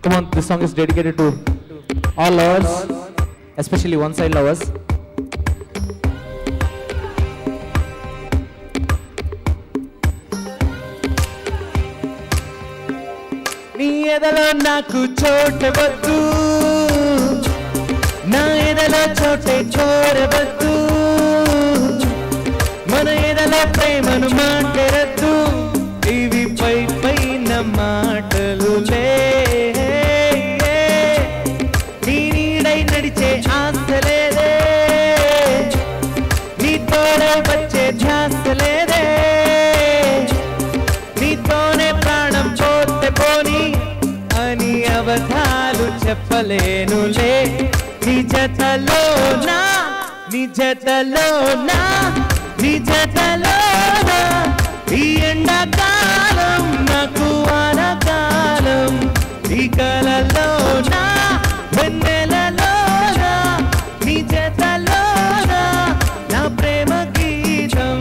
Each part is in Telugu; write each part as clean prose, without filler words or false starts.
Come on, this song is dedicated to all lovers, especially one-side lovers. నీ ఎదలో నాకు చోటవద్దు, నా ఎదలో చోటే చోరవద్దు, మన ఎదలో ప్రేమను మాటరద్దు, ఇవి పై పైన మాటలులే. నీ నీడై నడిచే ఆశ లేదే, నీ తోడై వచ్చే ధ్యాస లేదే, నీతోనే ప్రాణం పోతే పోని అని అబద్ధాలు చెప్పలేనులే. నీ జతలోనా, నీ జతలోనా, నీ జతలోనా, ఈ ఎండాకాలం నాకు వానకాలం, ఈ కలలోనా వెన్నెలలోనా, నీ జతలోనా నా ప్రేమ గీతం.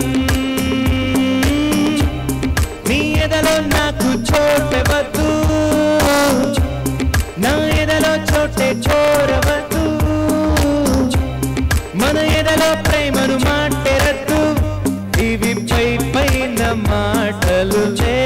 నీ ఎదలో నాకు చోటవద్దు, నా ఎదలో చోటే చోరవద్దు, మన ఎదలో ప్రేమను మాటెరద్దు, ఇవి పై పైన మాటలు లే.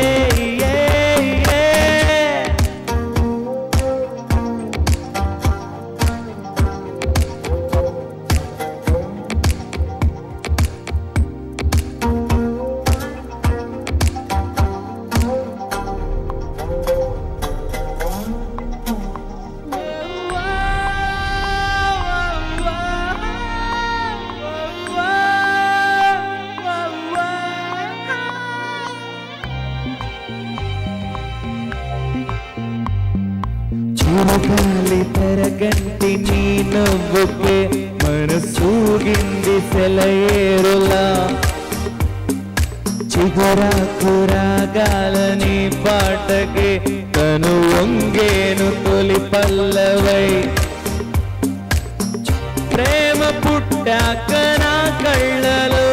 చిరగాలి తెరగంటి నీ నవ్వుకే మనసూగింది సెలయేరులా, చిగురాకు రాగాలని పాటకే తను వంగేను తొలి పల్లవై. ప్రేమ పుట్టాక నా కళ్ళలో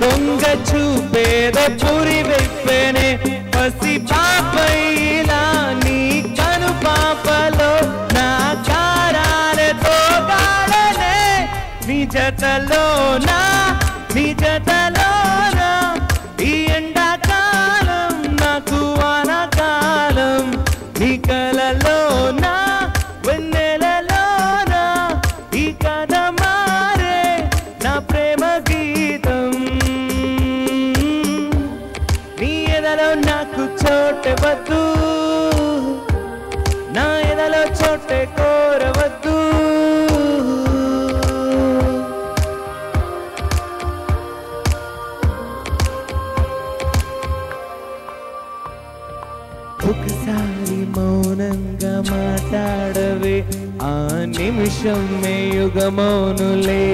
దొంగ చూపేద పురి వెప్పనే, పసి పాపైలా నీ కను పాపలో నా కారాలతో గాడనే. నీ జతలోనా, నీ జతలోనా, ఈ ఎండాకాలం నాకు వానకాలం, నీ కలలోనా వెన్నెలలోనా, ఈ కథ మారే నా ప్రేమ గీతం. నీ ఎదలో నాకు చోటవద్దు, నా ఎదలో చోటే కోరవద్దు, ఒకసారి మౌనంగా మాట్లాడవే, ఆ నిమిషమే యుగమౌనులే.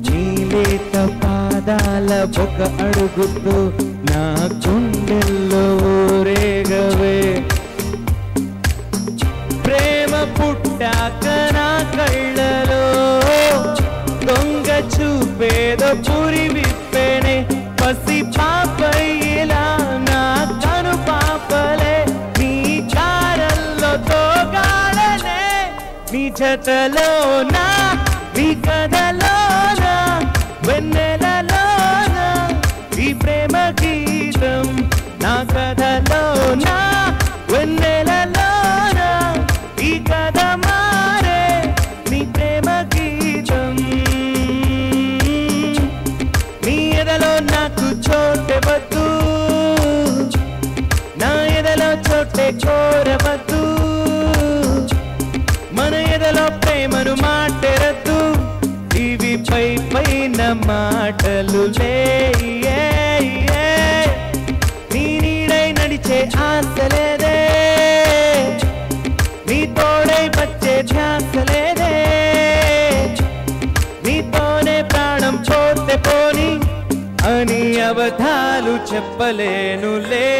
నీలేత పాదాల ఒక అడుగుతూ నా గుండెల్లో ఊరేగవే. ప్రేమ పుట్టాక నా కళ్ళలో దొంగ చూపేదో పురి విప్పేనే, పసి పాపయ్యేలా నా కను పాపలే, నీ చారల్లో తోగాడనే. నీ జతలోనా, నీ కథలోనా వెన్నెలలోనా, ఈ ప్రేమ గీతం. నా కథలోనా వెన్నెలలోనా, ఈ కథ మారే నీ ప్రేమ గీతం. నీ ఎదలో నాకు చోటవద్దు, నా ఎదలో చోటే కోరవద్దు, మన ఎదలో ప్రేమను మాటెరద్దు, ఇవి పై పైన మాటలు లే. నీ నీడై నడిచే ఆశ లేదే, నీ తోడై వచ్చే ధ్యాస లేదే, నీతోనే ప్రాణం పోతే పోని అని అబద్ధాలు చెప్పలేనులే.